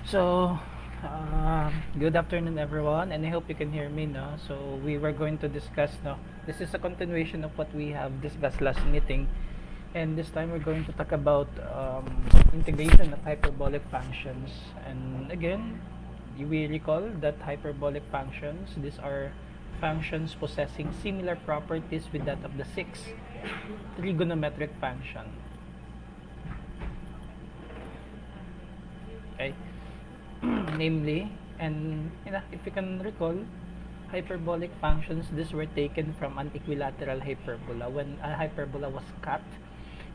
So, good afternoon, everyone, and I hope you can hear me. No, so we were going to discuss. No, this is a continuation of what we have discussed last meeting, and this time we're going to talk about integration of hyperbolic functions. And again, we recall that hyperbolic functions. These are functions possessing similar properties with that of the six trigonometric function. Okay. Namely, and if you can recall, hyperbolic functions, these were taken from an equilateral hyperbola. When a hyperbola was cut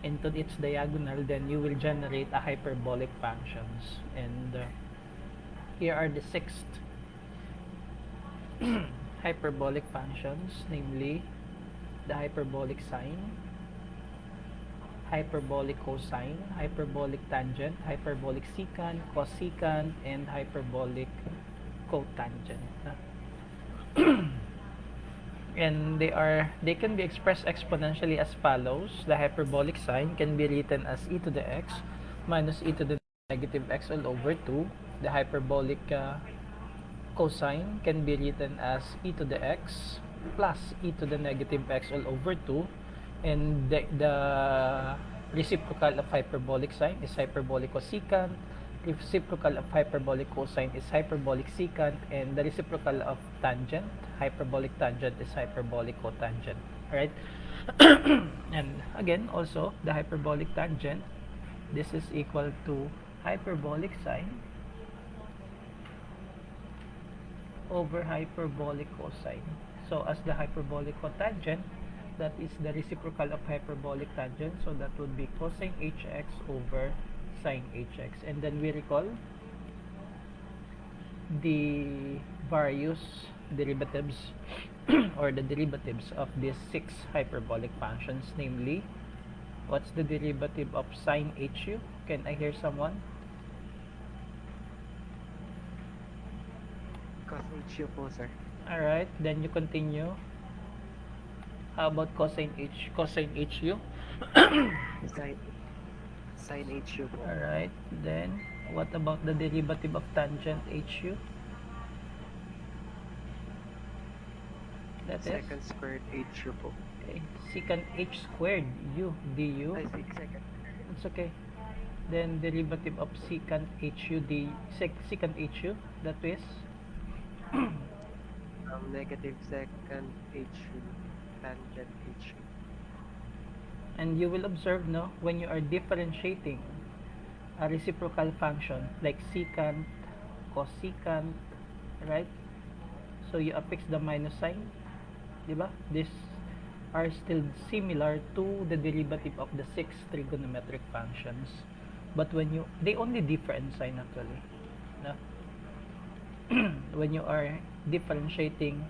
into its diagonal, then you will generate a hyperbolic functions. And here are the sixth hyperbolic functions, namely the hyperbolic sine, hyperbolic cosine, hyperbolic tangent, hyperbolic secant, cosecant, and hyperbolic cotangent. And they can be expressed exponentially as follows. The hyperbolic sine can be written as e to the x minus e to the negative x all over 2. The hyperbolic cosine can be written as e to the x plus e to the negative x all over 2. And the reciprocal of hyperbolic sine is hyperbolic cosecant, reciprocal of hyperbolic cosine is hyperbolic secant, and the reciprocal of tangent, hyperbolic tangent, is hyperbolic cotangent. Alright? And again, also, the hyperbolic tangent, this is equal to hyperbolic sine over hyperbolic cosine. So, as the hyperbolic cotangent, that is the reciprocal of hyperbolic tangent, so that would be cosine hx over sine hx. And then we recall the various derivatives or the derivatives of these six hyperbolic functions, namely, what's the derivative of sine hu? Can I hear someone? Cos hu po, sir. Alright, then you continue. How about cosine hu? Sine hu po. Alright, then what about the derivative of tangent hu? That is Second squared hu po. okay, secant h squared u du. I see, second. It's okay. Then derivative of secant hu secant hu, that is Negative second hu tangent hu. and you will observe, no, when you are differentiating a reciprocal function like secant, cosecant, right? So you affix the minus sign, diba? These are still similar to the derivative of the six trigonometric functions, but they only differ in sign actually, no? When you are differentiating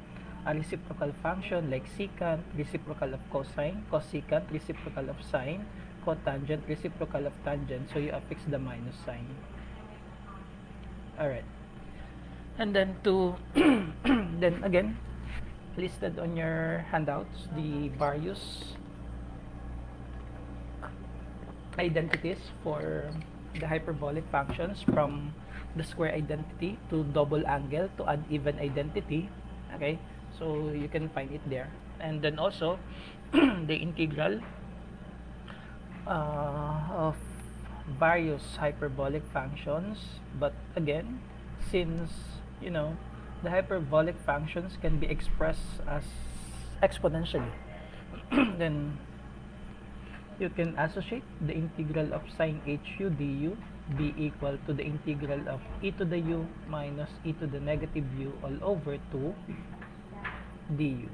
a reciprocal function like secant, reciprocal of cosine, cosecant, reciprocal of sine, cotangent, reciprocal of tangent, so you affix the minus sign. Alright. And then then again, listed on your handouts, the various identities for the hyperbolic functions, from the square identity to double angle to uneven identity. Okay, so you can find it there. And then also the integral of various hyperbolic functions. But again, since the hyperbolic functions can be expressed as exponentially, then you can associate the integral of sine hu du be equal to the integral of e to the u minus e to the negative u all over 2 du.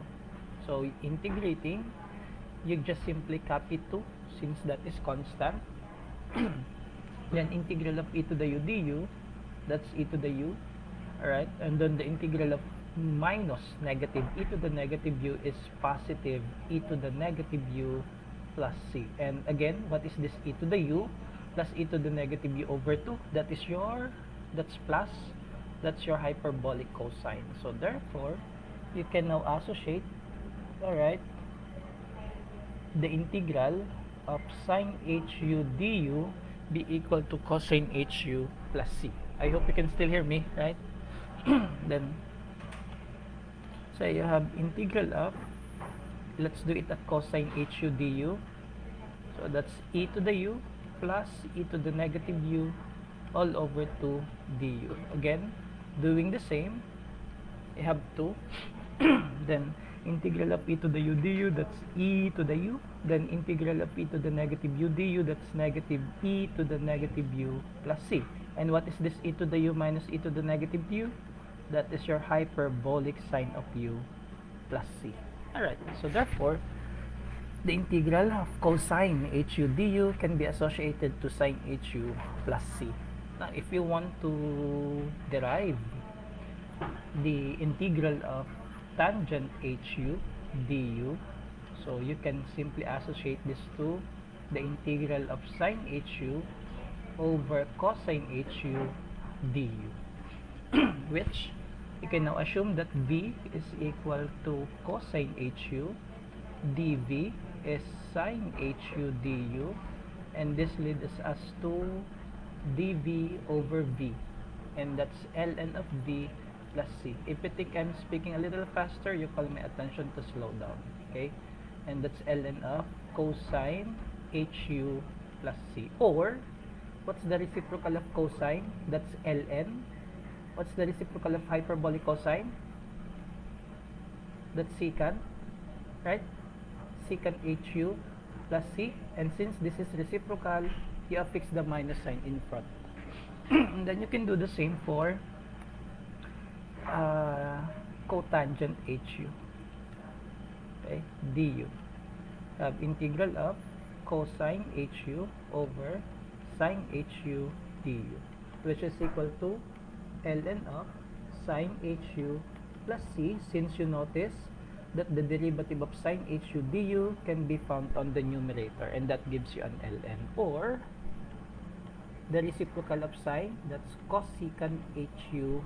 So integrating, you just simply copy 2 since that is constant. Then integral of e to the u du, that's e to the u. Alright, and then the integral of minus negative e to the negative u is positive e to the negative u plus c. And again, what is this e to the u plus e to the negative u over 2? That's plus, that's your hyperbolic cosine. So therefore, you can now associate, alright, the integral of sine hu du be equal to cosine hu plus c. I hope you can still hear me, right? Then, so you have integral of, let's do it at cosine hu du. So that's e to the u plus e to the negative u all over 2 du. Again, doing the same, you have 2. Then integral of e to the u du, that's e to the u. Then integral of e to the negative u du, that's negative e to the negative u plus c. And what is this e to the u minus e to the negative u? That is your hyperbolic sine of u plus c. Alright, so therefore, the integral of cosine hu du can be associated to sine hu plus c. Now, if you want to derive the integral of tangent hu du, so you can simply associate this to the integral of sine hu over cosine hu du, which you can now assume that v is equal to cosine hu, dv is sine hu du, and this leads us to dv over v, and that's ln of v plus c. If you think I'm speaking a little faster, you call my attention to slow down, okay? And that's ln of cosine hu plus c. Or, what's the reciprocal of cosine? That's ln. What's the reciprocal of hyperbolic cosine? That's secant, right? Secant hu plus c. And since this is reciprocal, you affix the minus sign in front. And then you can do the same for cotangent hu, okay, du. Have integral of cosine hu over sine hu du, which is equal to ln of sine hu plus c, since you notice that the derivative of sine hu du can be found on the numerator, and that gives you an ln. Or the reciprocal of sine, that's cosecant hu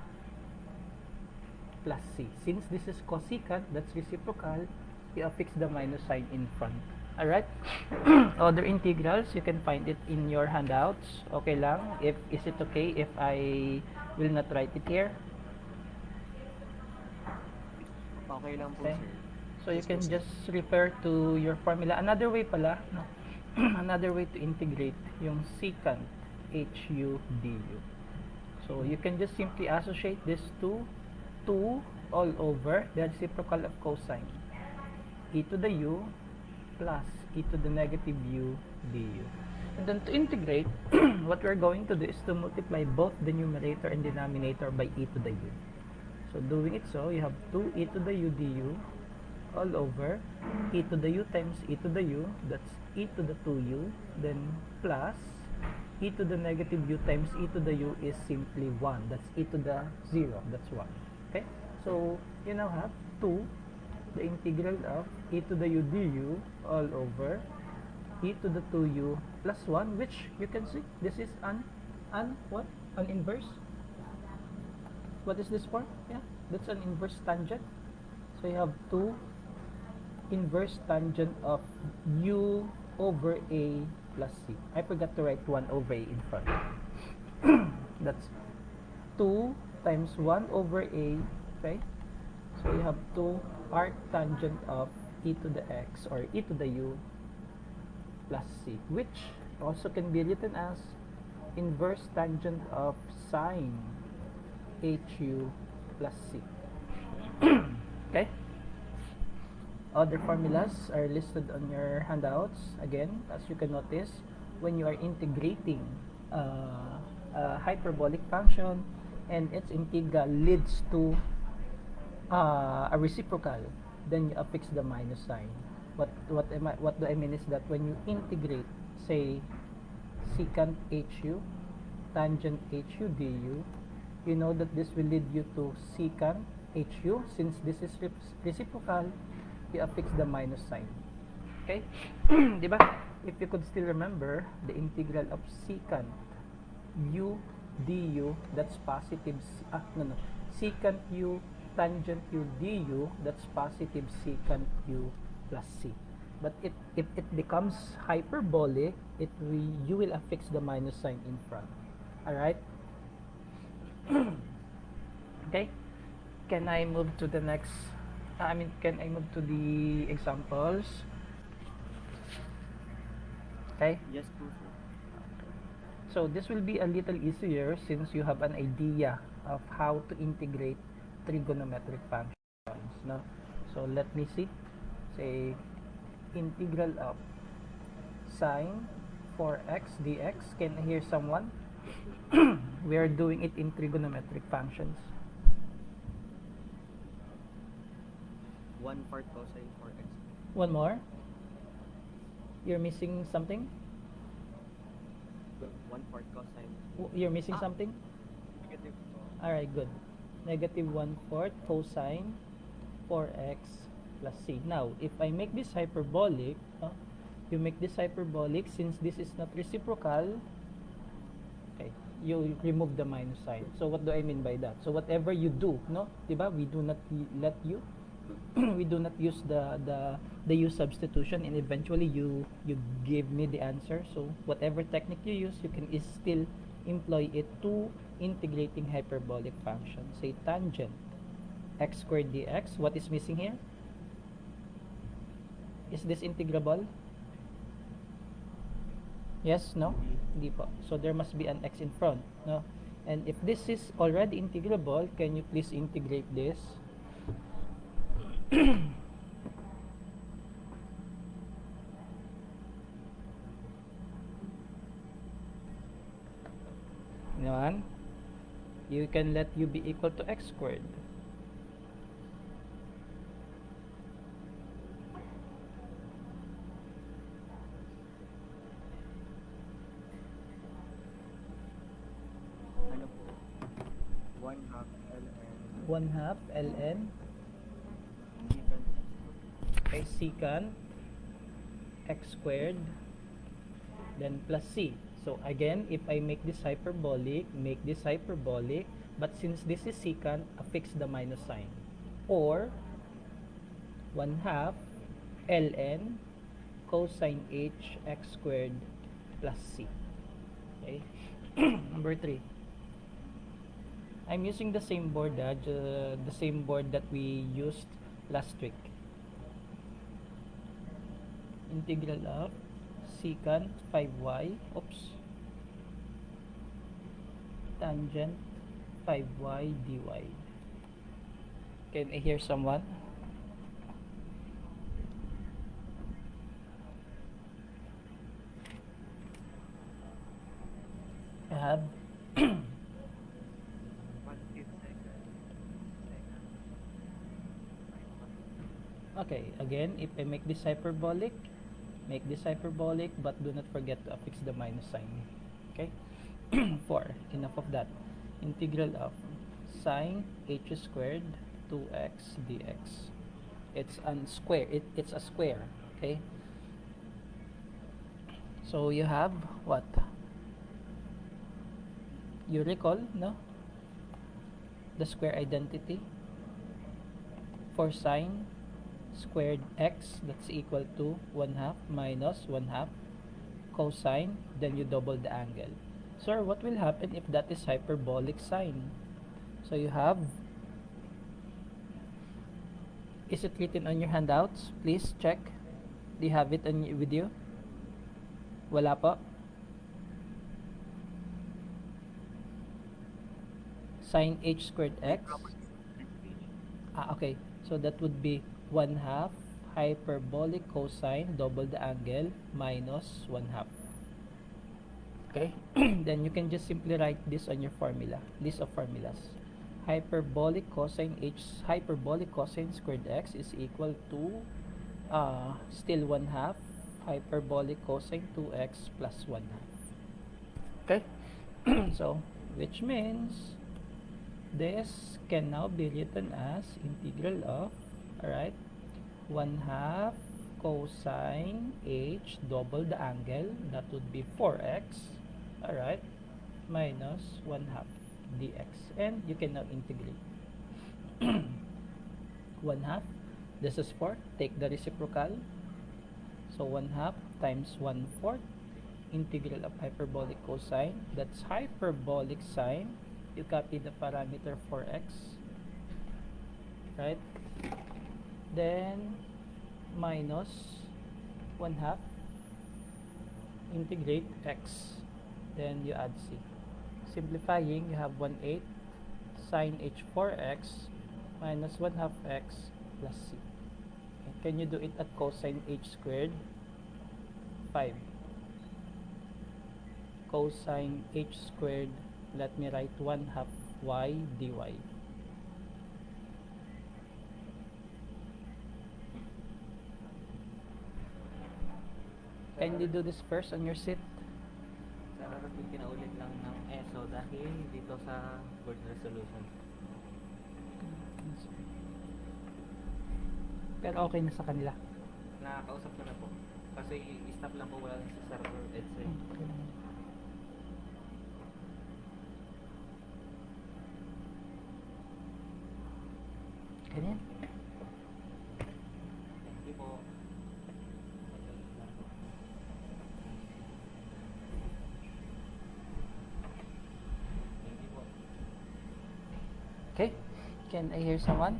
plus c. Since this is cosecant, that's reciprocal, you affix the minus sign in front. Alright? Other integrals, you can find it in your handouts. Okay lang? Is it okay if I will not write it here? Okay lang po, Okay. sir. So you Yes, can po, sir. just refer to your formula. Another way pala, no? Another way to integrate yung secant hu du. So you can just simply associate this to 2 all over the reciprocal of cosine, e to the u plus e to the negative u du. And then to integrate, what we're going to do is to multiply both the numerator and denominator by e to the u. So doing it so, you have 2 e to the u du all over e to the u times e to the u, that's e to the 2u, then plus e to the negative u times e to the u is simply 1, that's e to the 0, that's 1. Okay, so you now have 2, the integral of e to the u du all over e to the 2u plus 1, which you can see this is an inverse. What is this for? Yeah, that's an inverse tangent. So you have 2 inverse tangent of u over a plus c. I forgot to write 1 over a in front. That's 2 times 1 over a, okay? So you have 2 arc tangent of e to the x or e to the u plus c, which also can be written as inverse tangent of sine hu plus c. Okay? Other formulas are listed on your handouts. Again, as you can notice, when you are integrating a hyperbolic function and its integral leads to a reciprocal, then you affix the minus sign. What do I mean is that when you integrate, say, secant hu tangent hu du, you know that this will lead you to secant hu. Since this is reciprocal, you affix the minus sign. Okay? Diba? If you could still remember, the integral of secant u du, that's positive, secant u tangent u du, that's positive secant u plus c. But if it becomes hyperbolic, you will affix the minus sign in front. Alright? Okay, can I move to the next, can I move to the examples? Okay, Yes po, sir. so this will be a little easier since you have an idea of how to integrate trigonometric functions, no? So let me see, say integral of sine 4x dx. Can I hear someone? We are doing it in trigonometric functions. 1/4 cosine 4x. One more. You're missing something? 1/4 cosine. You're missing Ah, something? negative po. Alright, good. Negative 1/4 cosine 4x plus c. Now, if I make this hyperbolic, you make this hyperbolic, since this is not reciprocal, okay, you remove the minus sign. So what do I mean by that? So whatever you do, no, diba? We do not let you we do not use the use substitution, and eventually you give me the answer. So whatever technique you use, you can is still employ it to integrating hyperbolic function. Say tangent x squared dx. What is missing here? Is this integrable? Yes, no? Hindi po. So there must be an x in front, no? And if this is already integrable, can you please integrate this? Naman, you can let u be equal to x squared. Ano po? 1/2 ln. 1/2 ln Secant. okay, secant x squared, then plus c. So again, if I make this hyperbolic, but since this is secant, affix the minus sign. Or 1/2 ln cosine h x squared plus c. Okay. Number 3. I'm using the same board, the same board that we used last week. Integral of secant 5y, tangent 5y dy. Can I hear someone? I have 1/5 second. okay, again, if I make this hyperbolic, but do not forget to affix the minus sign. Okay. 4. Enough of that. Integral of sine h squared 2x dx. It's it's a square. Okay. So you have what? You recall, no? The square identity for sine squared x, that's equal to 1/2 minus 1/2 cosine, then you double the angle. Sir, what will happen if that is hyperbolic sine? So you have, is it written on your handouts? Please check. Do you have it with you? Wala po? Sine h squared x. Okay. So that would be 1/2 hyperbolic cosine, double the angle, minus 1/2. Okay. Then you can just simply write this on your formula, list of formulas. Hyperbolic cosine squared x is equal to still 1/2 hyperbolic cosine 2x plus 1/2. Okay. So which means this can now be written as integral of, alright, 1/2 cosine h, double the angle, that would be 4x, alright, minus 1/2 dx. And you can now integrate. 1/2, this is 4, take the reciprocal. So 1/2 times 1/4, integral of hyperbolic cosine, that's hyperbolic sine. You copy the parameter 4x, right? Then minus 1/2 integrate x, then you add c. Simplifying, you have 1/8 sine h4x minus 1/2 x plus c. Okay. Can you do it at cosine h squared? 5 cosine h squared, let me write 1/2 y dy. Kindly do this first on your seat. Sa harap yung pinaulit lang ng ESO dahil dito sa board resolution. Pero okay na sa kanila. Nakakausap ko na po. Kasi i-stop lang po, wala lang sa server EDSA. Okay lang. Ganyan. Thank you po. Thank you po. Okay. Can I hear someone?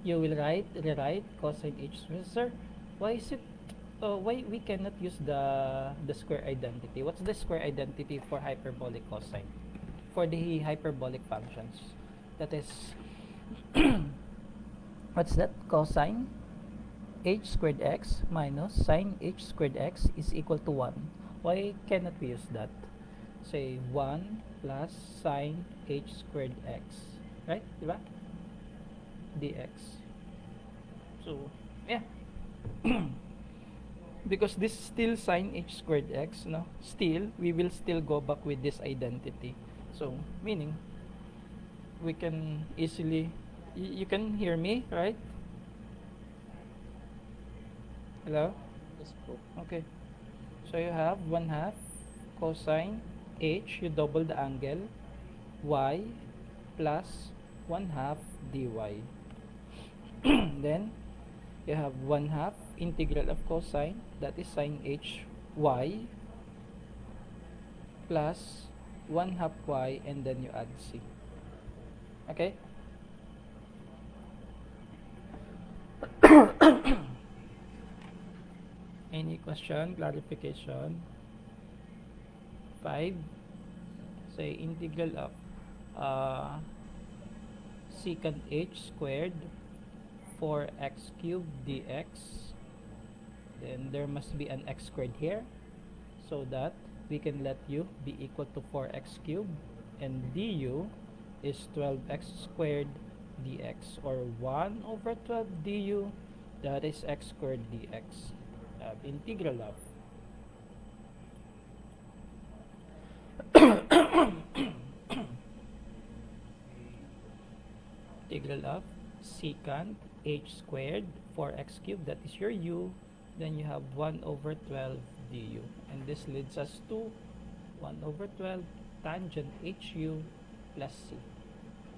You will rewrite cosine h squared. Sir, why is it why we cannot use the square identity? What's the square identity for hyperbolic cosine? For the hyperbolic functions. That is what's that? Cosine h squared x minus sine h squared x is equal to 1. Why cannot we use that? Say 1 plus sine h squared x. Right? Diba? Dx. So, yeah. Because this is still sine h squared x, no? Still, we will still go back with this identity. So, meaning, we can easily, you can hear me, right? Hello? Yes po. Okay. So, you have 1/2 cosine h, you double the angle, y plus 1/2 dy. Then you have 1/2 integral of cosine, that is sine h y plus 1/2 y, and then you add c. Okay? Any question, clarification? 5, say integral of secant h squared 4x cubed dx, then there must be an x squared here, so that we can let u be equal to 4x cubed, and du is 12x squared dx, or 1 over 12 du, that is x squared dx. Integral of integral of secant h squared 4x cubed, that is your u, then you have 1 over 12 du, and this leads us to 1 over 12 tangent hu plus c,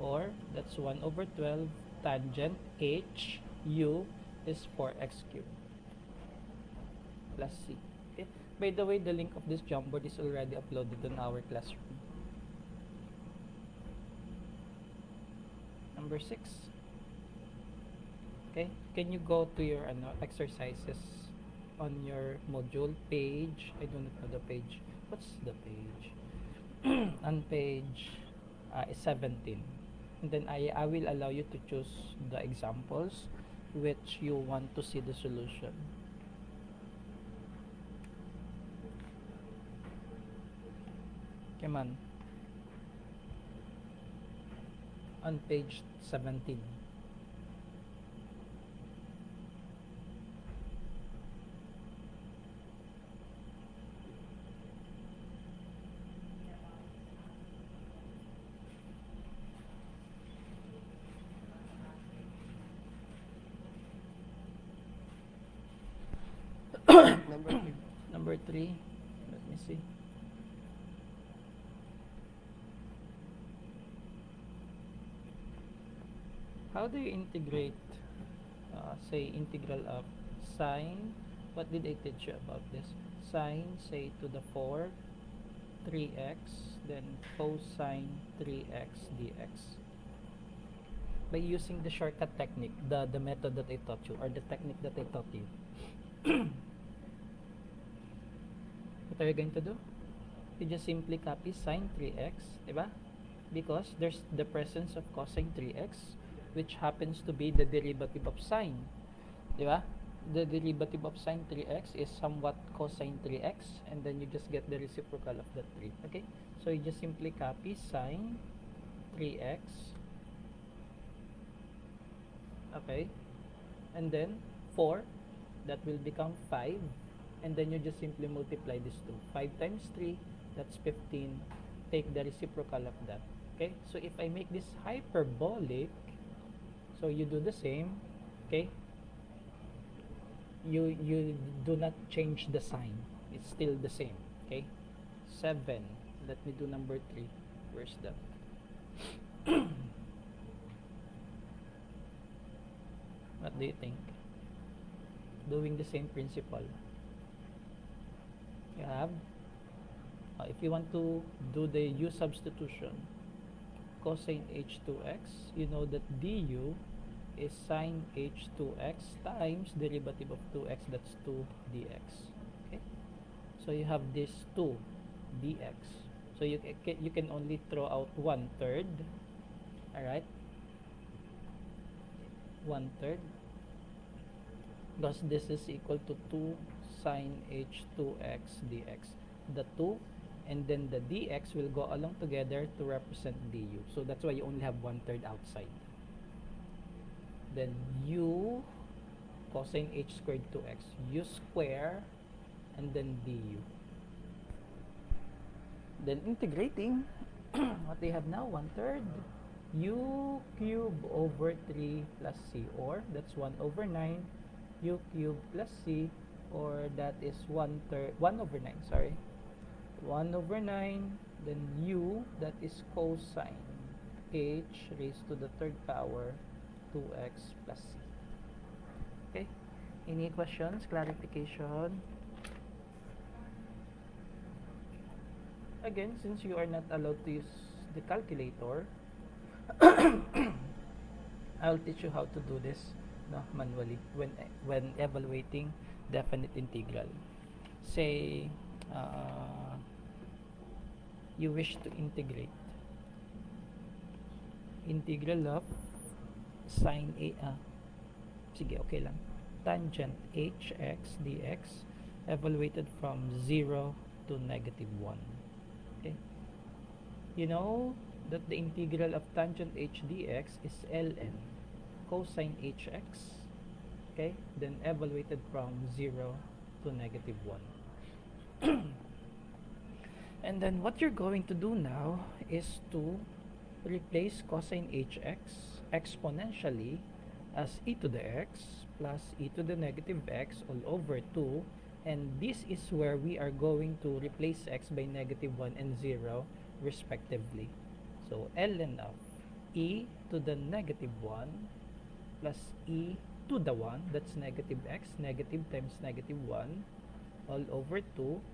or that's 1 over 12 tangent hu is 4x cubed plus c. Okay? By the way, the link of this Jamboard is already uploaded on our classroom. Number 6. Okay, can you go to your exercises on your module page? I do not know the page. What's the page? On page 17. And then I will allow you to choose the examples which you want to see the solution. Come on. On page 17. Number 3. Number 3. Let me see. How do you integrate, say, integral of sine What did I teach you about this? Sine, say, to the 4, 3x, then cosine 3x dx. By using the shortcut technique, the method that I taught you, or the technique that I taught you. What are you going to do? You just simply copy sine 3x, diba? Because there's the presence of cosine 3x, which happens to be the derivative of sine, diba? The derivative of sine 3x is somewhat cosine 3x, and then you just get the reciprocal of that 3. Okay, so you just simply copy sine 3x, okay, and then 4, that will become 5, and then you just simply multiply these two. 5 times 3, that's 15. Take the reciprocal of that. Okay, so if I make this hyperbolic, so you do the same. Okay, you do not change the sign, it's still the same. Okay, 7. Let me do number 3. Where's that? What do you think? Doing the same principle, you have, if you want to do the u substitution, cosine h2x, you know that du is sine h2x times derivative of 2x, that's 2 dx. Okay, so you have this 2 dx, so you can only throw out 1/3. All right, 1/3, because this is equal to 2 sine h2x dx. The 2 and then the dx will go along together to represent du, so that's why you only have 1/3 outside. Then u cosine h squared 2x, u square, and then du. Then integrating, what do you have now? 1/3 u cube over 3 plus c, or that's 1/9 u cube plus c, or that is 1/3, 1/9, sorry, 1/9, then u, that is cosine h raised to the 3rd power 2x plus c. Okay, any questions, clarification? Again, since you are not allowed to use the calculator, I'll teach you how to do this, no, manually when evaluating definite integral. Say you wish to integrate integral of sine a, sige, okay lang, tangent hx dx evaluated from 0 to -1. Okay, you know that the integral of tangent h dx is ln cosine hx. Okay, then evaluated from 0 to -1. And then what you're going to do now is to replace cosine hx exponentially as e to the x plus e to the -x all over 2, and this is where we are going to replace x by -1 and 0 respectively. So ln of e to the -1 plus e to the 1, that's -x, negative times -1 all over 2.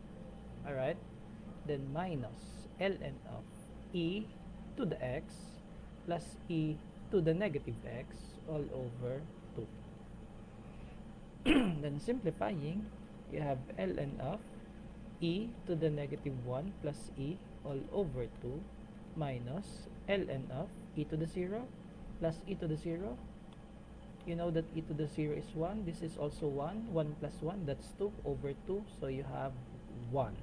Alright, then minus ln of e to the x plus e to the -x all over 2. Then simplifying, you have ln of e to the -1 plus e all over 2 minus ln of e to the 0 plus e to the 0. You know that e to the 0 is 1. This is also 1. 1 plus 1, that's 2 over 2. So you have 1.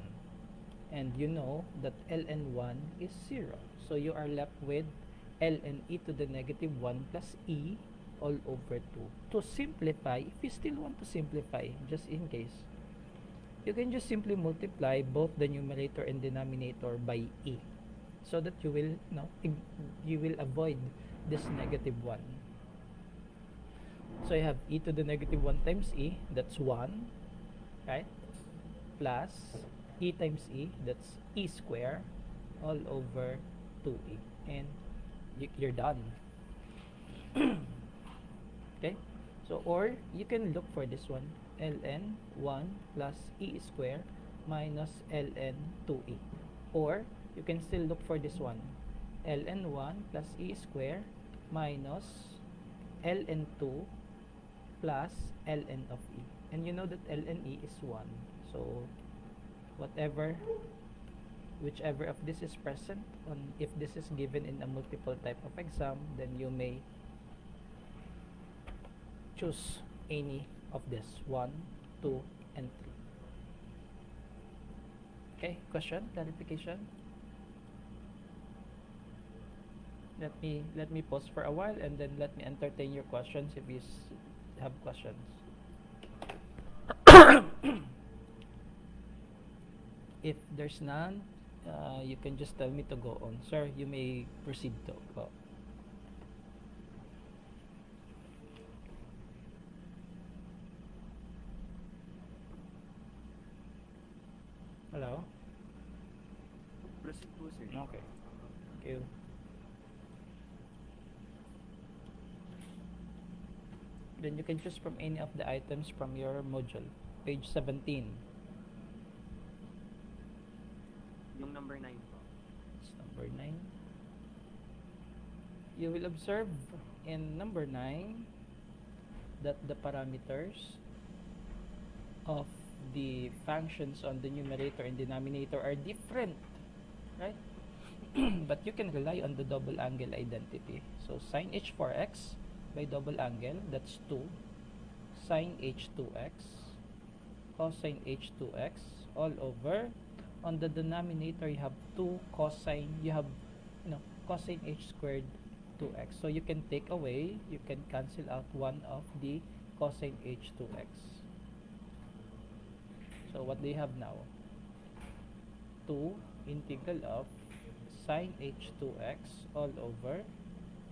And you know that ln 1 is 0. So you are left with ln e to the -1 plus e all over 2. To simplify, if you still want to simplify, just in case, you can just simply multiply both the numerator and denominator by e, so that you will, you will avoid this -1. So you have e to the -1 times e, that's 1, right? Plus e times e, that's e square, all over 2e, and you're done. Okay, So, or you can look for this one, ln 1 plus e square minus ln 2e. Or you can still look for this one, ln 1 plus e square minus ln 2 plus ln of e. And you know that ln e is 1. So, whatever, whichever of this is present, on if this is given in a multiple type of exam, then you may choose any of this 1, 2, and 3. Okay, question, clarification? Let me pause for a while and then let me entertain your questions if you have questions. If there's none, you can just tell me to go on. Sir, you may proceed to go. Hello? Proceed po, sir. Okay. Thank you. Then you can choose from any of the items from your module. Page 17. Yung number 9 po. It's number 9. You will observe in number 9 that the parameters of the functions on the numerator and denominator are different, right? But you can rely on the double angle identity. So sine h4x by double angle, that's 2. Sine h2x, cosine h2x, all over. On the denominator, you have 2 cosine, you have, cosine h squared 2x. So you can take away, you can cancel out one of the cosine h2x. So what do you have now? 2 integral of sine h2x all over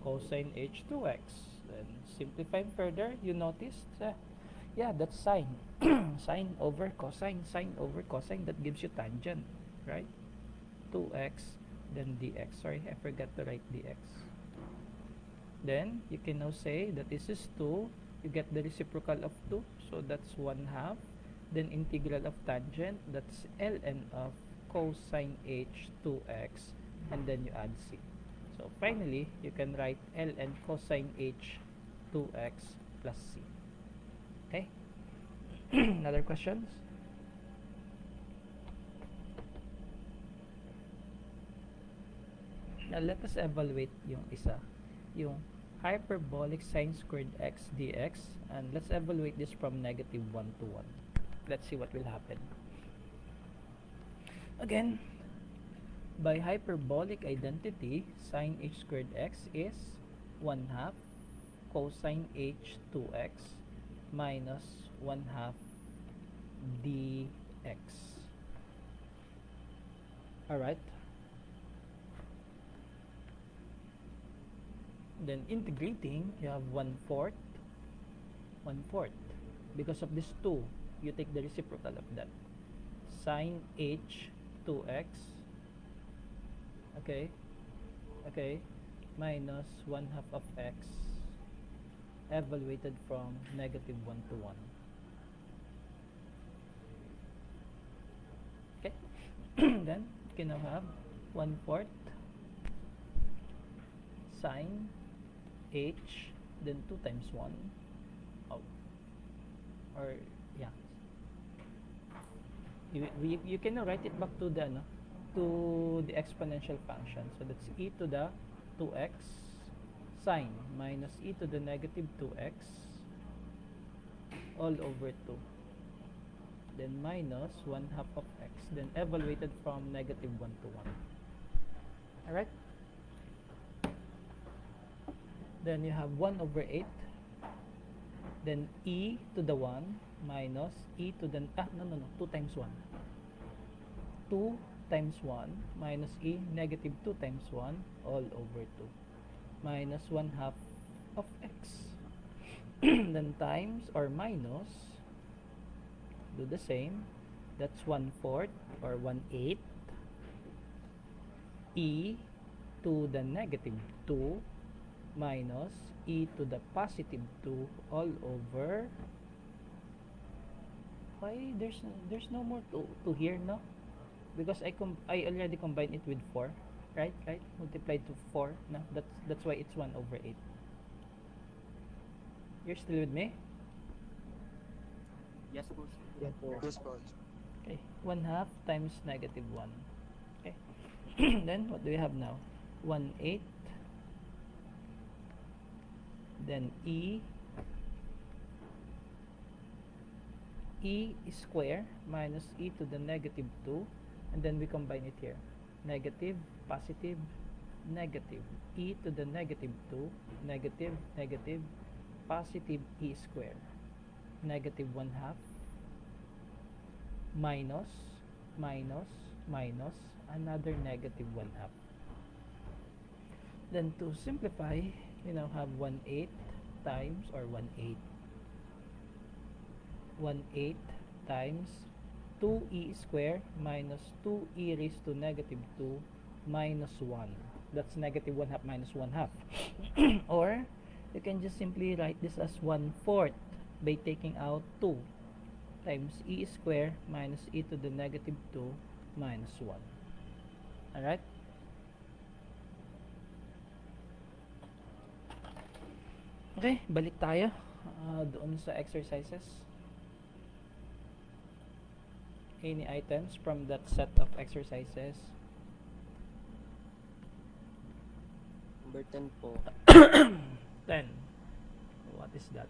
cosine h2x. Then simplify further, you notice, yeah, that's sine. Sine over cosine, that gives you tangent, right? 2x, then dx. Sorry, I forgot to write dx. Then you can now say that this is 2, you get the reciprocal of 2, so that's 1/2. Then integral of tangent, that's ln of cosine h2x, and then you add c. So finally, you can write ln cosine h2x plus c. Okay? Another questions? Now let us evaluate yung isa, yung hyperbolic sine squared x dx, and let's evaluate this from negative 1 to 1. Let's see what will happen. Again, by hyperbolic identity, sine h squared x is 1/2 cosine h2x minus 1/2 dx. Alright. Then integrating, you have 1/4. Because of this 2, you take the reciprocal of that. Sine h2x, okay, minus 1/2 of x, evaluated from negative 1 to 1. Okay. Then you can now have 1/4 sine h, then 2 times 1, or yeah, you can now write it back to the to the exponential function. So that's e to the 2x sine minus e to the negative 2x all over 2, then minus 1/2 of x, then evaluated from negative 1 to 1. Alright? Then you have 1 over 8, then e to the 1 minus e to the 2 times 1, 2 times 1 minus e, negative 2 times 1 all over 2, minus 1/2 of x. Then times or minus, do the same, that's 1/4 or 1/8 e to the negative 2 minus e to the positive 2 all over, why there's no more to here, no? Because I already combined it with 4, right? Multiplied to 4, no? That's why it's 1 over 8. You're still with me? Yes po, sir. Yes po. Yes po. Okay, 1/2 times negative 1. Okay. Then what do we have now? 1/8. Then e square minus e to the negative 2, and then we combine it here. Negative, positive, negative. E to the negative 2, negative, negative, positive e square. Negative 1/2 minus, minus, minus, another negative 1/2. Then to simplify, we now have 1/8 times, or 1/8 times 2e square minus 2e raised to negative 2 minus 1. That's negative 1/2 minus 1/2. Or you can just simply write this as 1/4 by taking out 2 times e square minus e to the negative 2 minus 1. Alright? Okay, balik tayo doon sa exercises. Any items from that set of exercises? Number 10 po. 10. What is that?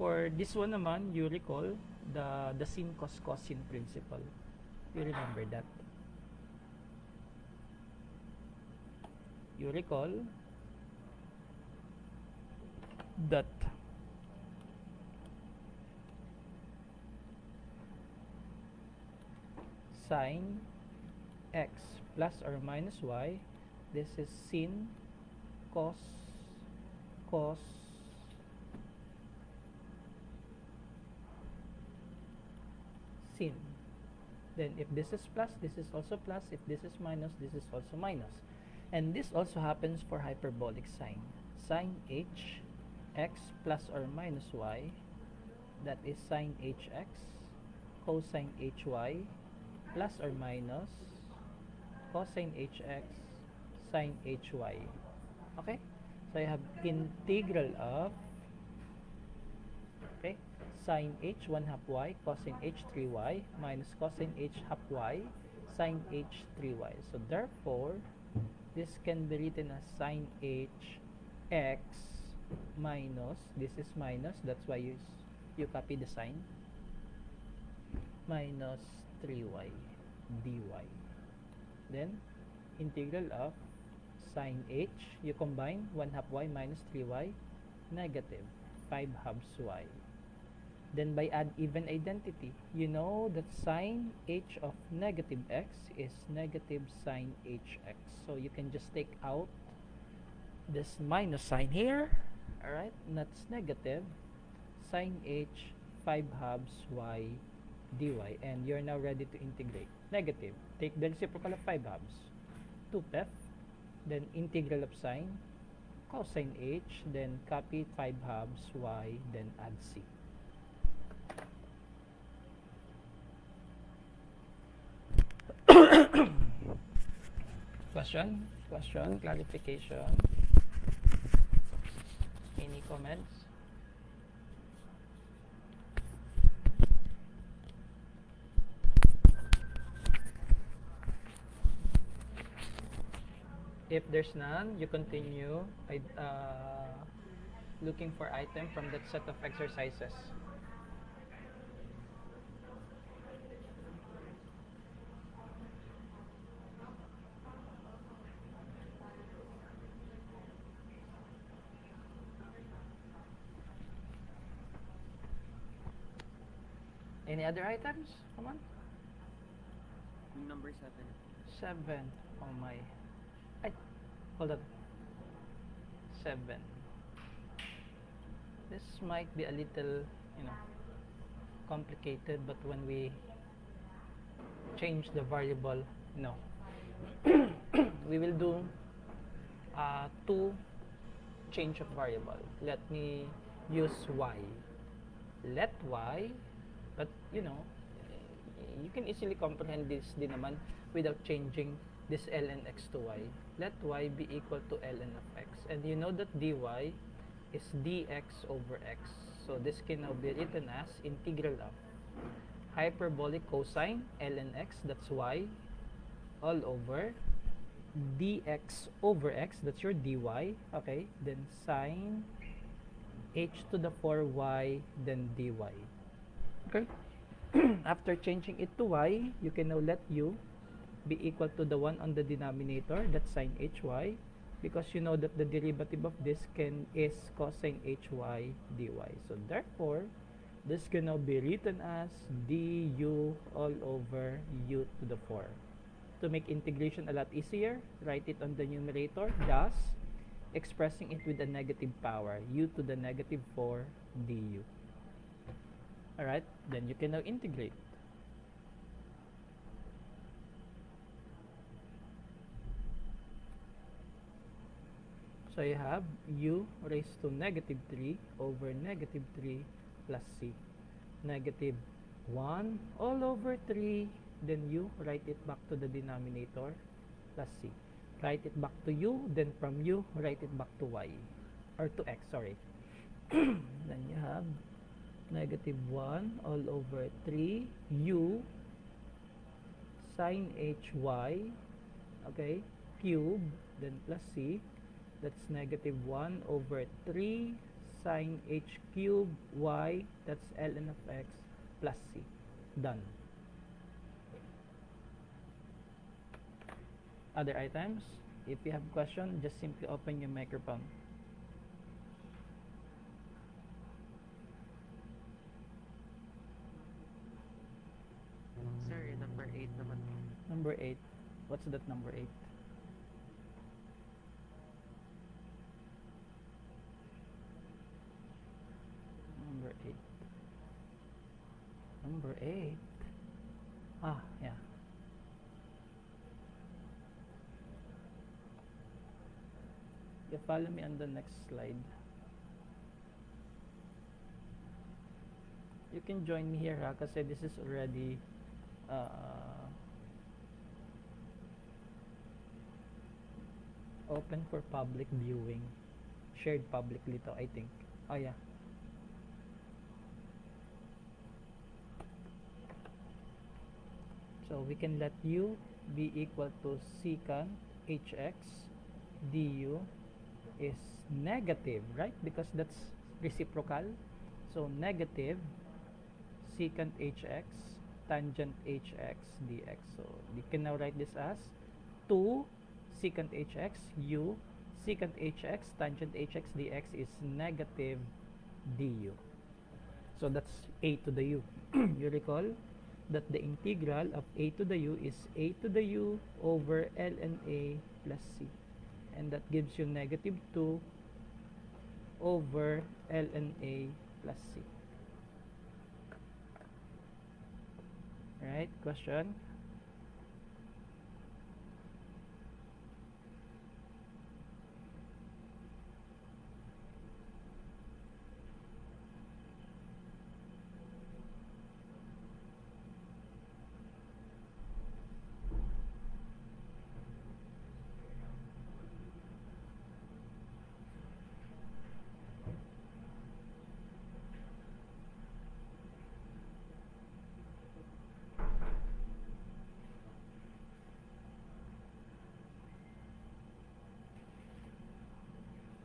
For this one naman, you recall the sin cos cosine principle. You remember that? You recall that sine x plus or minus y, this is sin cos sin. Then if this is plus, this is also plus. If this is minus, this is also minus. And this also happens for hyperbolic sine. Sine h x plus or minus y, that is sine hx, cosine hy, plus or minus cosine hx, sine hy. Okay? So I have integral of, okay, sine h 1/2 y, cosine h 3y, minus cosine h half y, sine h 3y. So therefore, this can be written as sine h x minus, this is minus, that's why you copy the sign, minus 3y dy. Then integral of sine h, you combine 1/2 y minus 3y, negative 5/2 y. Then by add even identity, you know that sine h of negative x is negative sine hx. So you can just take out this minus sign here, alright, that's negative sine h 5/2 y dy, and you're now ready to integrate. Negative, take the reciprocal of 5/2, 2f, then integral of sine, cosine h, then copy 5/2 y, then add c. Question, clarification, any comments? If there's none, you continue looking for item from that set of exercises. Any other items? Come on. Yung number 7. 7. Oh my. Ay, hold on. 7. This might be a little, complicated, but when we change the variable, we will do 2 change of variable. Let me use y. Let y, but you can easily comprehend this din naman without changing this ln x to y. Let y be equal to ln of x. And you know that dy is dx over x. So this can now be written as integral of hyperbolic cosine ln x, that's y, all over dx over x, that's your dy, okay, then sine h to the 4y, then dy. Okay. After changing it to y, you can now let u be equal to the one on the denominator, that's sine hy, because you know that the derivative of this is cosine hy dy. So therefore, this can now be written as du all over u to the 4. To make integration a lot easier, write it on the numerator, thus expressing it with a negative power, u to the negative 4 du. Alright, then you can now integrate. So you have u raised to negative 3 over negative 3 plus c. Negative 1 all over 3, then u, write it back to the denominator, plus c. Write it back to u, then from u, write it back to y, or to x, sorry. Then you have negative 1 all over 3 u sine hy, okay, cube, then plus c. That's negative 1 over 3 sine h cube y, that's ln of x, plus c. Done. Other items, if you have question, just simply open your microphone. Sir, number 8 naman. Number 8. What's that number 8? Number 8. Number 8. Ah, yeah. You follow me on the next slide. You can join me here, ha, kasi this is already open for public viewing. Shared publicly to, I think. Oh, yeah. So we can let u be equal to secant hx du is negative, right? Because that's reciprocal. So negative secant hx tangent hx dx. So you can now write this as 2 secant hx u secant hx tangent hx dx is negative du. So that's a to the u. You recall that the integral of a to the u is a to the u over ln a plus c, and that gives you negative 2 over ln a plus c. Right? Question?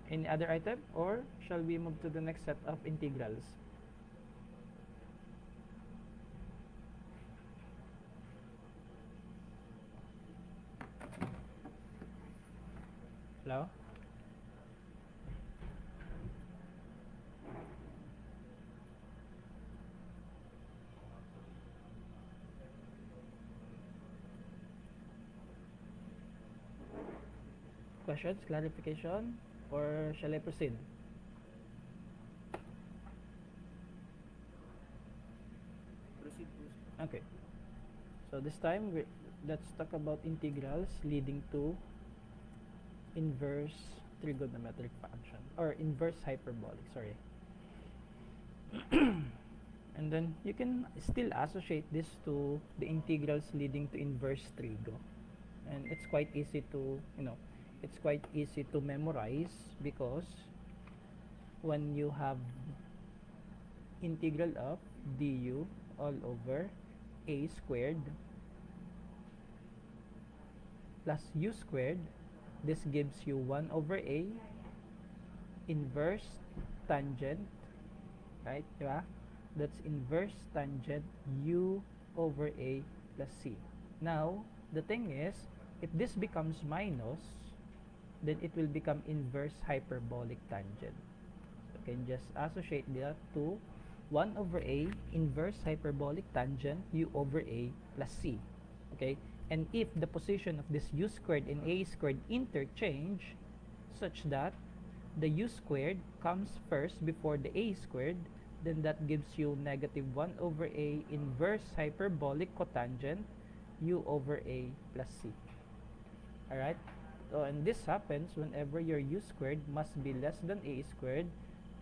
Any other item, or shall we move to the next set of integrals? Hello? Questions, clarification, or shall I proceed? Proceed. Okay. So this time, let's talk about integrals leading to inverse trigonometric function or inverse hyperbolic, sorry. And then you can still associate this to the integrals leading to inverse trigo. And it's quite easy to, it's quite easy to memorize because when you have integral of du all over a squared plus u squared, this gives you 1 over a inverse tangent, right? Diba? That's inverse tangent u over a plus c. Now, the thing is, if this becomes minus, then it will become inverse hyperbolic tangent. So, you can just associate that to 1 over a inverse hyperbolic tangent u over a plus c. Okay? And if the position of this u squared and a squared interchange such that the u squared comes first before the a squared, then that gives you negative 1 over a inverse hyperbolic cotangent u over a plus c. Alright? So, and this happens whenever your u squared must be less than a squared,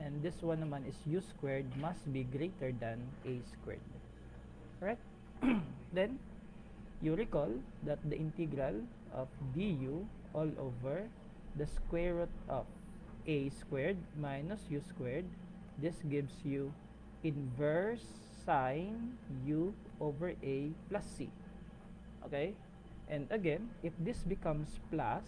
and this one naman is u squared must be greater than a squared. Alright? Then, you recall that the integral of du all over the square root of a squared minus u squared, this gives you inverse sine u over a plus c. Okay? And again, if this becomes plus,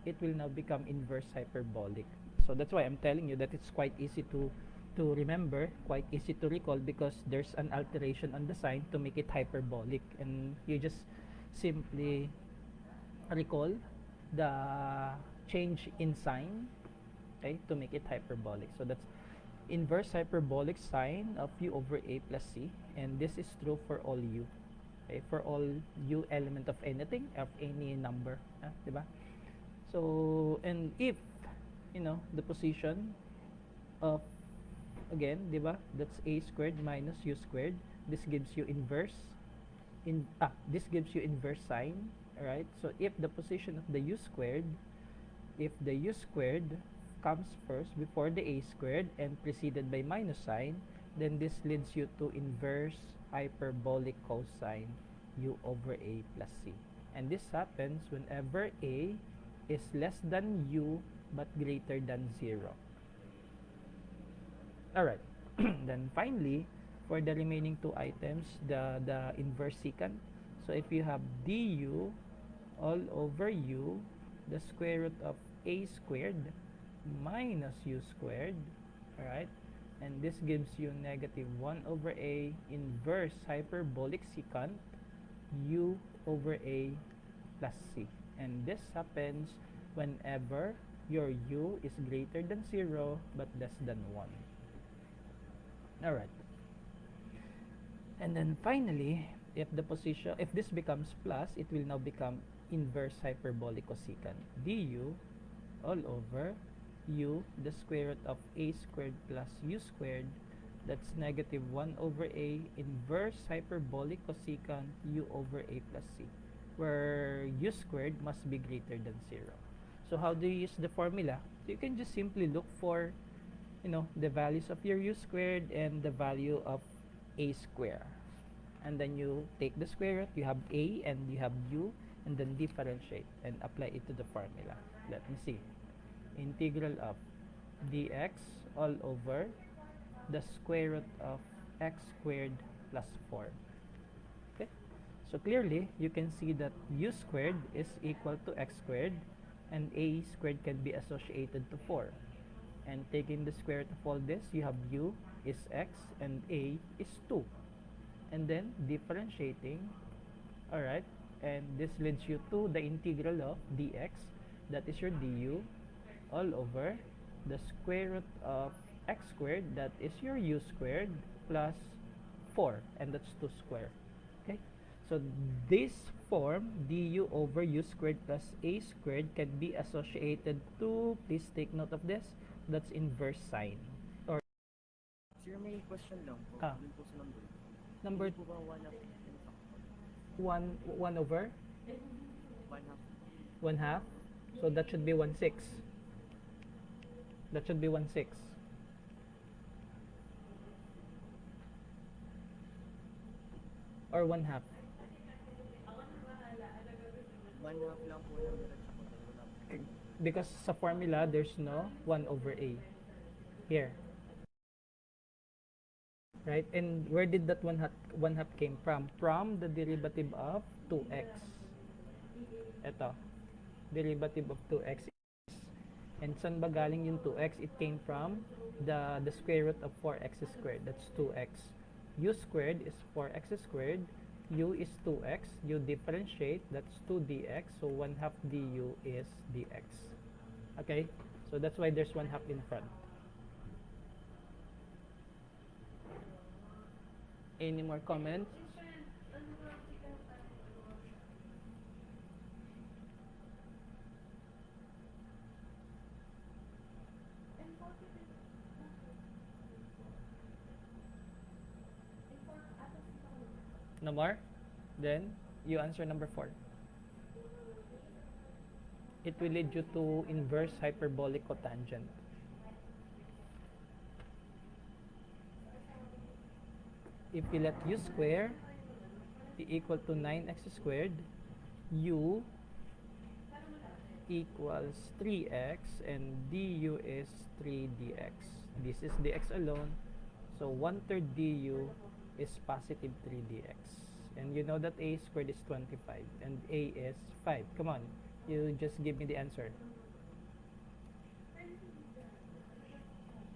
it will now become inverse hyperbolic. So that's why I'm telling you that it's quite easy to remember, quite easy to recall, because there's an alteration on the sign to make it hyperbolic, and you just simply recall the change in sign, okay, to make it hyperbolic. So that's inverse hyperbolic sine of u over a plus c, and this is true for all u, okay, for all u element of anything, of any number, diba? So, and if the position of, again, diba, that's a squared minus u squared, this gives you inverse sine. All right, so if the position of the u squared, if the u squared comes first before the a squared and preceded by minus sign, then this leads you to inverse hyperbolic cosine u over a plus c. And this happens whenever a is less than u but greater than 0. Alright, then finally, for the remaining two items, the inverse secant. So if you have du all over u, the square root of a squared minus u squared, alright, and this gives you negative 1 over a inverse hyperbolic secant u over a plus c. And this happens whenever your u is greater than 0 but less than 1. Alright. And then finally, if this becomes plus, it will now become inverse hyperbolic cosecant du all over u, the square root of a squared plus u squared, that's negative 1 over a inverse hyperbolic cosecant u over a plus c, where u squared must be greater than 0. So how do you use the formula? So you can just simply look for the values of your u squared and the value of a square, and then you take the square root, you have a and you have u, and then differentiate and apply it to the formula. Let me see. Integral of dx all over the square root of x squared plus 4. Okay, so clearly you can see that u squared is equal to x squared, and a squared can be associated to 4. And taking the square root of all this, you have u is x and a is 2. And then differentiating, alright, and this leads you to the integral of dx, that is your du, all over the square root of x squared, that is your u squared, plus 4, and that's 2 square. Okay, so this form du over u squared plus a squared can be associated to, please take note of this, that's inverse sine. Or Sir, may question lang po. Ah. Dun po sa number. number Hindi po ba 1 half n factor? 1 over 1 half. 1 half. So that should be 1/6. That should be 1/6. Or 1/2. 1/2 lang po ng diretso ko. Dahil wala po. Because sa formula, there's no 1 over a. Here. Right? And where did that 1/2 came from? From the derivative of 2x. Ito. Derivative of 2x. And saan ba galing yung 2x? It came from the square root of 4x squared. That's 2x. U squared is 4x squared. U is 2x. You differentiate. That's 2 dx. So 1/2 du is dx. Okay? So that's why there's 1/2 in front. Any more comments? No more? Then you answer number 4. It will lead you to inverse hyperbolic cotangent. If you let u square be equal to 9x squared, u equals 3x and du is 3 dx. This is dx alone. So 1/3 du is positive 3 dx. And you know that a squared is 25 and a is 5. Come on, you just give me the answer.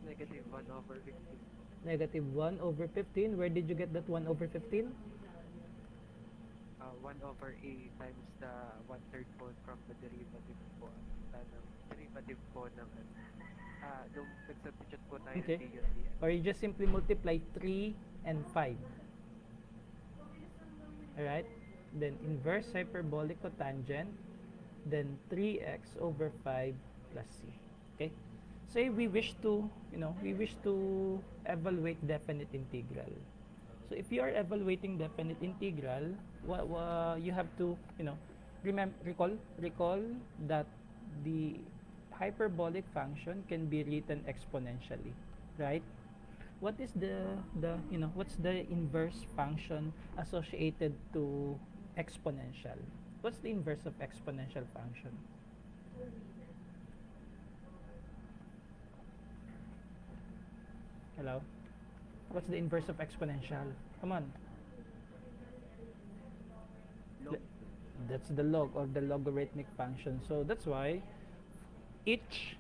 Negative 1 over 15. Negative 1 over 15. Where did you get that 1 over 15? 1 over a times the 1/3 po from the derivative po. Derivative po ng nung nag-substitute po tayo Okay. ng dx. Or you just simply multiply 3 and 5. Alright? Then inverse hyperbolic cotangent. Then 3x over 5 plus c. Okay? Say we wish to, we wish to evaluate definite integral. So if you are evaluating definite integral, you have to, recall that the hyperbolic function can be written exponentially, right? What is what's the inverse function associated to exponential? What's the inverse of exponential function? Hello? What's the inverse of exponential? Come on. Log. That's the log or the logarithmic function. So that's why each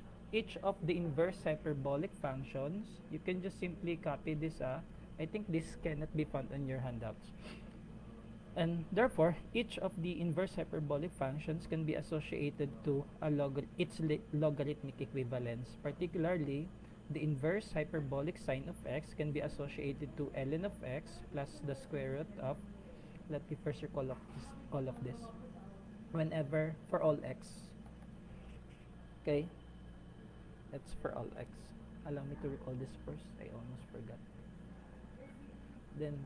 of the inverse hyperbolic functions, you can just simply copy this. I think this cannot be found on your handouts. And therefore, each of the inverse hyperbolic functions can be associated to its logarithmic equivalence. Particularly, the inverse hyperbolic sine of x can be associated to ln of x plus the square root of, let me first recall all of this, whenever, for all x. Okay? That's for all x. Allow me to recall this first. I almost forgot. Then,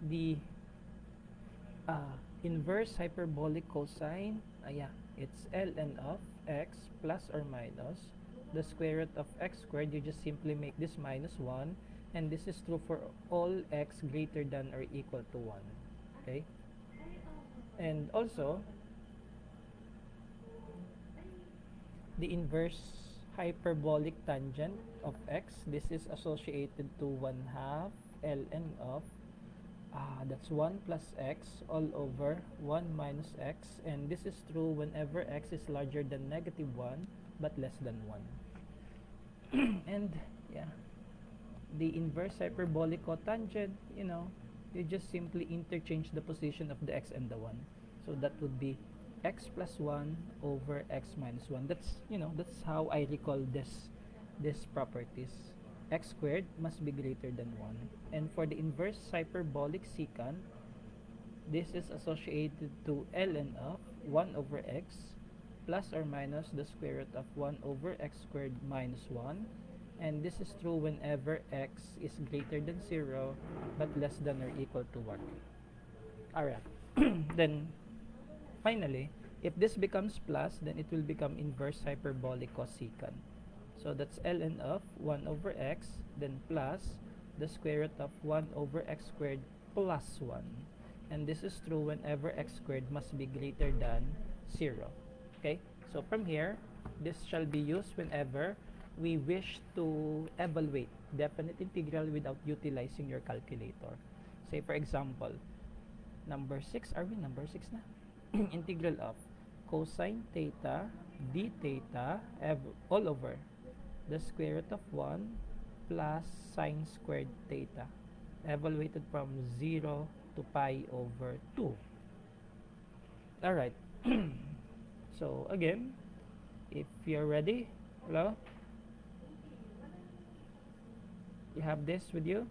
the inverse hyperbolic cosine, it's ln of x plus or minus the square root of x squared. You just simply make this minus 1, and this is true for all x greater than or equal to 1. Okay? And also, the inverse hyperbolic tangent of x, this is associated to 1/2 ln of that's 1 plus x all over 1 minus x, and this is true whenever x is larger than negative 1 but less than 1. And yeah, the inverse hyperbolic cotangent, you just simply interchange the position of the x and the 1. So that would be x plus 1 over x minus 1. That's how I recall this properties. X squared must be greater than 1. And for the inverse hyperbolic secant, this is associated to ln of 1 over x plus or minus the square root of 1 over x squared minus 1. And this is true whenever x is greater than 0 but less than or equal to 1. Alright. Then, finally, If this becomes plus, then it will become inverse hyperbolic cosecant. So that's ln of 1 over x, then plus the square root of 1 over x squared plus 1. And this is true whenever x squared must be greater than 0. Okay? So from here, this shall be used whenever we wish to evaluate definite integral without utilizing your calculator. Say for example, number 6, are we number 6 na? Integral of cosine theta d theta all over the square root of 1 plus sine squared theta evaluated from 0 to pi over 2. Alright. So again, if you're ready, hello? You have this with you?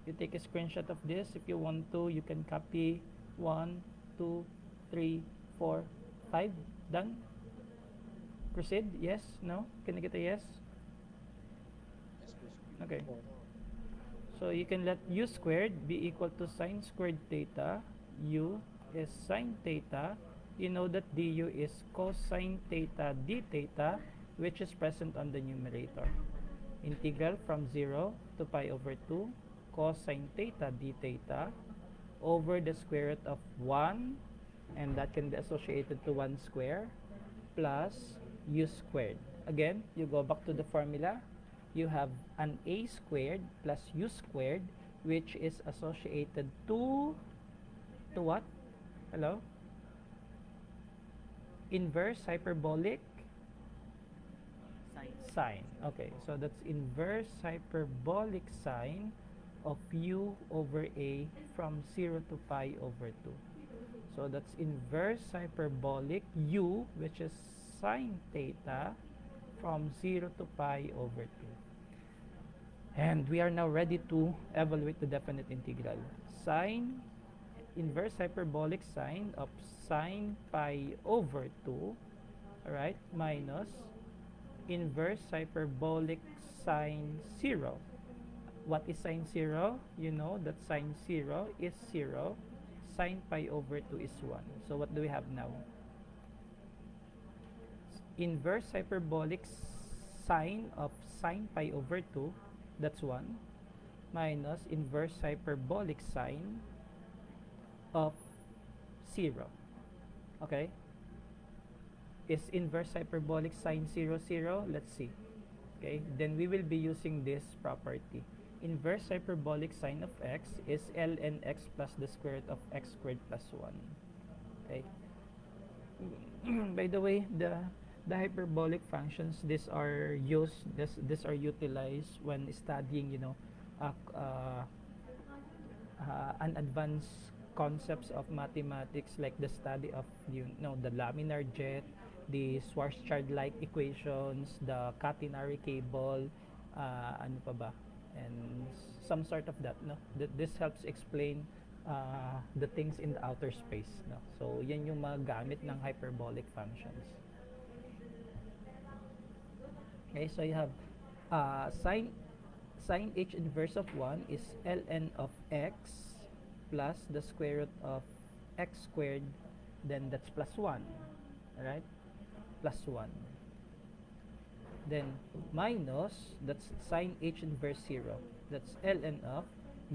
You take a screenshot of this. If you want to, you can copy 1, 2, 3, 4, 5. Done? Proceed? Yes? No? Can I get a yes? Okay. So you can let u squared be equal to sine squared theta. U is sine theta. You know that du is cosine theta d theta, which is present on the numerator. Integral from 0 to pi over 2 cosine theta d theta over the square root of 1, and that can be associated to 1 square, plus u squared. Again, you go back to the formula. You have an a squared plus u squared, which is associated to what? Hello? Inverse hyperbolic sine. Okay, so that's inverse hyperbolic sine of u over a from 0 to pi over 2. So that's inverse hyperbolic u, which is sine theta from 0 to pi over 2. And we are now ready to evaluate the definite integral. Sine inverse hyperbolic sine of sine pi over 2, alright, minus inverse hyperbolic sine 0. What is sine 0? You know that sine 0 is 0. Sine pi over 2 is 1. So what do we have now? Inverse hyperbolic sine of sine pi over 2, that's 1, minus inverse hyperbolic sine of 0. Okay? Is inverse hyperbolic sine 0, 0? Let's see. Okay? Then we will be using this property. Inverse hyperbolic sine of x is ln x plus the square root of x squared plus 1. Okay? By the way, the hyperbolic functions, these are utilized when studying, an advanced concepts of mathematics, like the study of the laminar jet, the Schwarzschild-like equations, the catenary cable, ano pa ba, and some sort of that, no? This helps explain the things in the outer space, no? So yan yung mga gamit ng hyperbolic functions. Okay, so you have sine h inverse of 1 is ln of x plus the square root of x squared, then that's plus 1, alright, plus 1, then minus, that's sine h inverse 0, that's ln of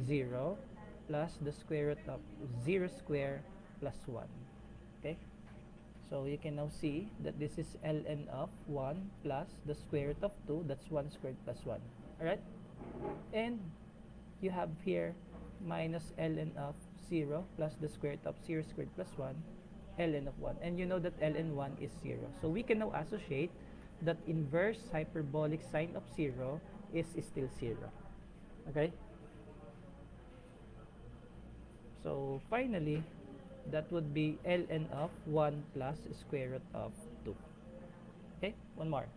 0 plus the square root of 0 square plus 1. Okay, so you can now see that this is ln of 1 plus the square root of 2, that's 1 squared plus 1. Alright, and you have here minus ln of 0 plus the square root of 0 squared plus 1, ln of 1. And you know that ln 1 is 0. So we can now associate that inverse hyperbolic sine of 0 is still 0. Okay? So finally, that would be ln of 1 plus square root of 2. Okay? One more.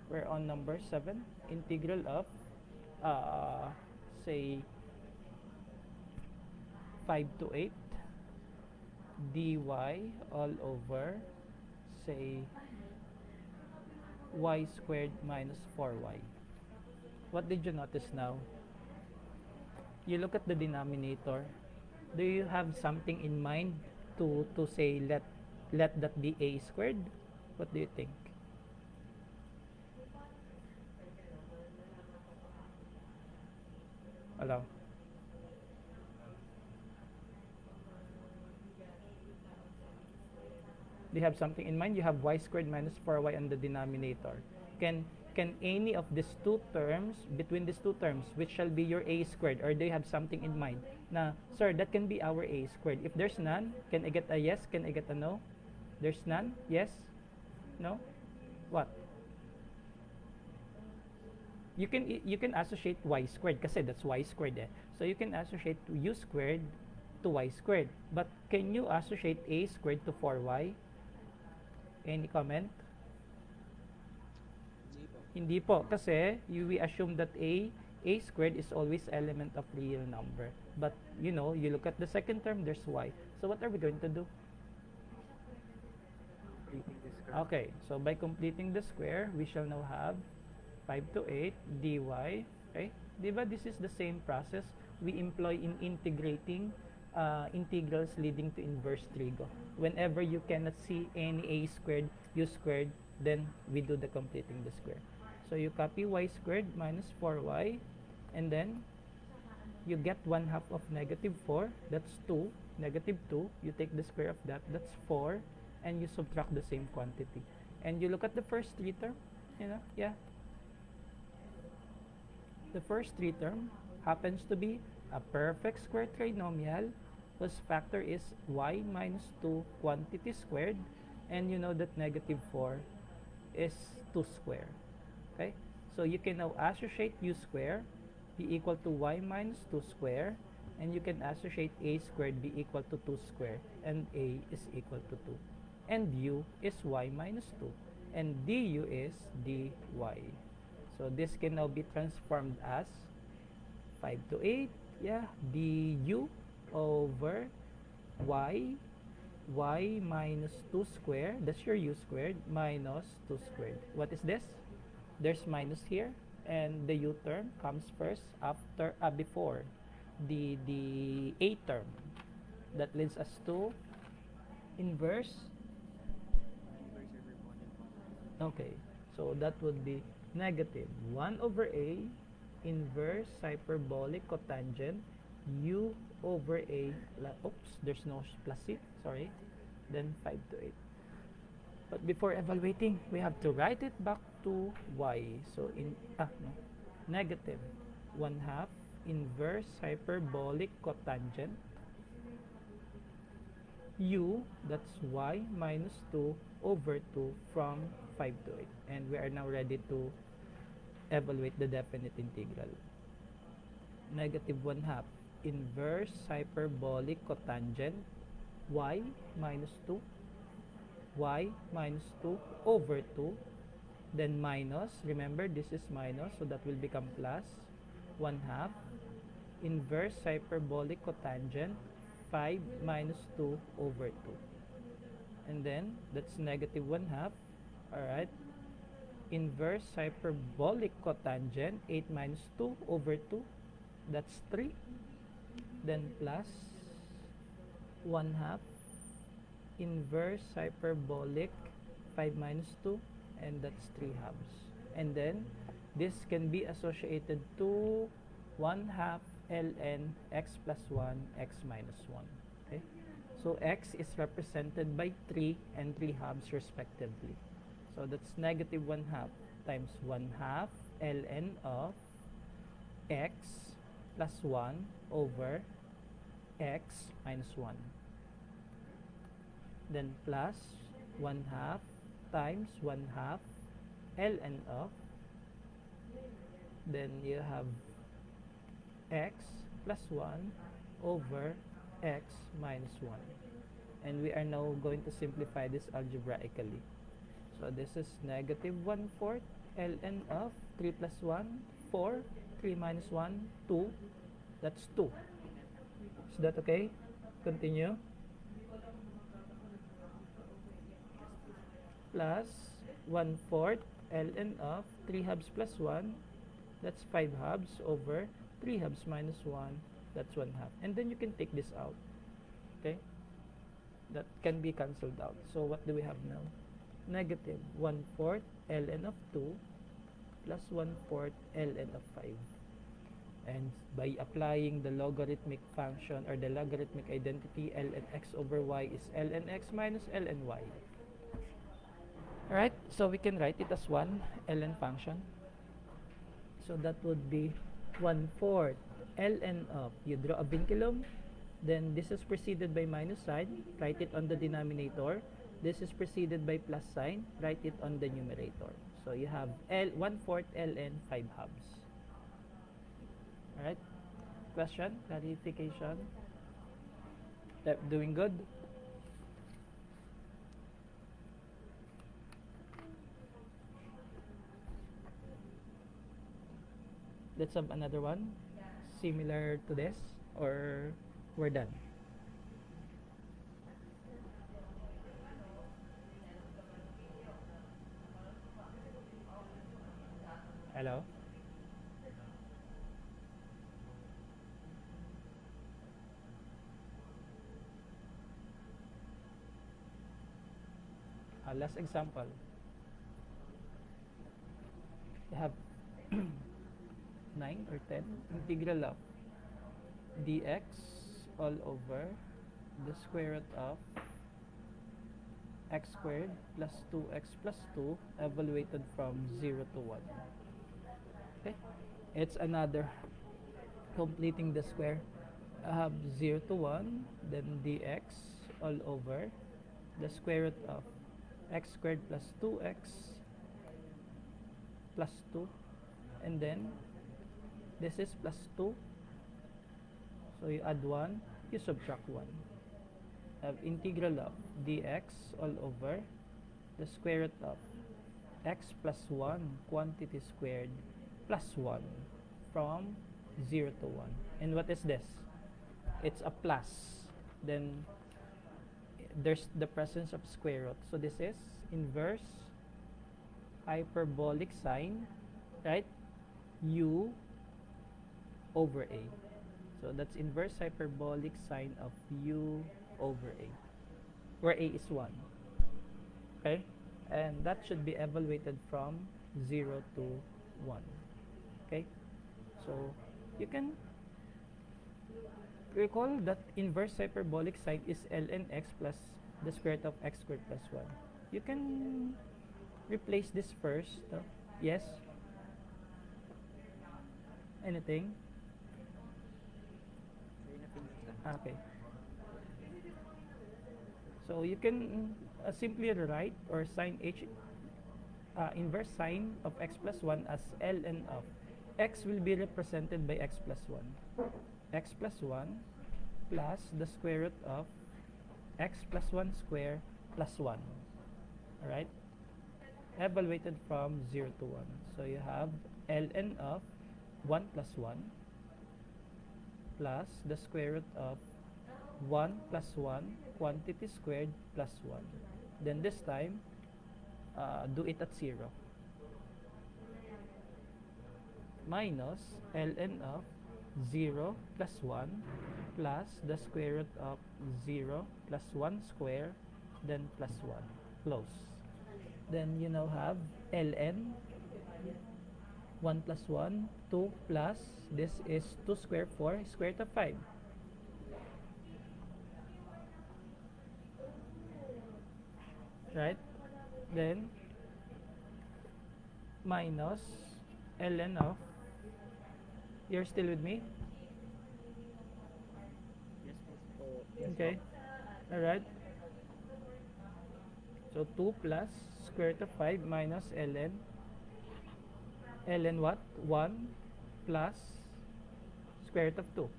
We're on number 7. Integral of say 5 to 8 dy all over, say, y squared minus 4y. What did you notice now? You look at the denominator. Do you have something in mind to say let that be a squared? What do you think? Hello? Do you have something in mind? You have y squared minus 4y on the denominator. Can any of these two terms, between these two terms, which shall be your a squared, or do you have something in mind? Na, sir, that can be our a squared. If there's none, can I get a yes? Can I get a no? There's none? Yes? No? What? You can associate y squared kasi that's y squared eh. So you can associate u squared to y squared. But can you associate a squared to 4y? Any comment? Hindi po. Hindi po kasi we assume that a squared is always element of real number. But you know, you look at the second term, there's y. So what are we going to do? Completing this curve. Okay, so by completing the square, we shall now have 5 to 8 dy. Okay, diba this is the same process we employ in integrating integrals leading to inverse trigo. Whenever you cannot see any a squared, u squared, then we do the completing the square. So you copy y squared minus 4y, and then you get 1/2 of negative 4, that's 2, negative 2, you take the square of that, that's 4, and you subtract the same quantity. And you look at the first three term, you know, yeah. The first three term happens to be a perfect square trinomial whose factor is y minus 2 quantity squared, and you know that negative 4 is 2 square. Okay, so you can now associate u square be equal to y minus 2 square, and you can associate a squared be equal to 2 square, and a is equal to 2, and u is y minus 2, and du is dy. So this can now be transformed as 5 to 8, yeah, du over y minus 2 square, that's your u squared, minus 2 squared. What is this? There's minus here, and the u term comes first after before the a term. That leads us to inverse. Inverse hyperbolic. Okay, so that would be negative 1 over a inverse hyperbolic cotangent u over a, oops, there's no plus c, sorry, then 5 to 8. But before evaluating, we have to write it back to y. So in no, negative 1/2 inverse hyperbolic cotangent u, that's y minus 2 over 2 from 5 to 8. And we are now ready to evaluate the definite integral. Negative 1/2 inverse hyperbolic cotangent y minus 2 over 2, then minus, remember this is minus, so that will become plus 1/2 inverse hyperbolic cotangent 5 minus 2 over 2, and then that's negative 1/2. Alright, inverse hyperbolic cotangent 8 minus 2 over 2, that's 3, then plus 1/2 inverse hyperbolic 5 minus 2, and that's 3/2. And then this can be associated to 1/2 ln x plus 1 x minus 1. Okay, so x is represented by 3 and 3/2 respectively. So that's negative 1/2 times 1/2 ln of x plus 1 over x minus 1, then plus 1/2 times 1/2 ln of, then you have x plus 1 over x minus 1, and we are now going to simplify this algebraically. So this is negative 1/4 ln of 3 plus 1 4, 3 minus 1 2, that's 2. Is that okay? Continue. Plus 1/4 ln of 3/2 plus 1, that's 5/2 over 3/2 minus 1, That's 1/2. And then you can take this out. Okay? That can be cancelled out. So what do we have now? Negative 1/4 ln of 2 plus 1/4 ln of 5. And by applying the logarithmic function or the logarithmic identity, ln x over y is ln x minus ln y. Alright, so we can write it as 1 ln function. So that would be 1/4 ln of, you draw a vinculum, then this is preceded by minus sign, write it on the denominator. This is preceded by plus sign, write it on the numerator. So you have 1/4 ln 5 halves. Alright, question, clarification? Doing good? Let's have another one similar to this, or we're done. Hello? Last example. You have 9 or 10 integral of dx all over the square root of x squared plus 2x plus 2 evaluated from 0 to 1. Okay, it's another completing the square. I have 0 to 1, then dx all over the square root of x squared plus 2x plus 2, and then this is plus 2, so you add 1, you subtract 1. Have integral of dx all over the square root of x plus 1 quantity squared plus 1 from 0 to 1. And what is this? It's a plus. Then there's the presence of square root. So this is inverse hyperbolic sign, right? U over A. So that's inverse hyperbolic sign of U over A, where A is 1. Okay? And that should be evaluated from 0 to 1. Okay? So you can recall that inverse hyperbolic sign is ln x plus the square root of x squared plus 1. You can replace this first. Yes? Anything? Okay. So you can simply write or sign inverse sign of x plus 1 as ln of x will be represented by x plus 1. X plus 1 plus the square root of x plus 1 square plus 1. Alright? Evaluated from 0 to 1. So you have ln of 1 plus 1 plus the square root of 1 plus 1 quantity squared plus 1. Then this time, do it at 0. Minus ln of 0 plus 1 plus the square root of 0 plus 1 square, then plus 1. Close. Then you now have ln 1 plus 1, 2 plus, this is 2 square 4, square root of 5. Right? Then minus ln of, you're still with me? Yes, miss. Yes, Okay. Alright. So 2 plus square root of 5 minus ln. Ln what? 1 plus square root of 2.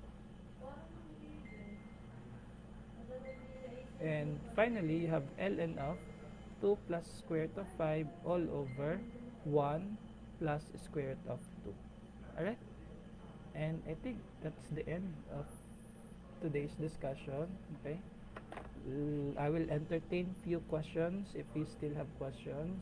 And finally, you have ln of 2 plus square root of 5 all over 1 plus square root of 2. Alright? And I think that's the end of today's discussion. Okay? I will entertain few questions if you still have questions.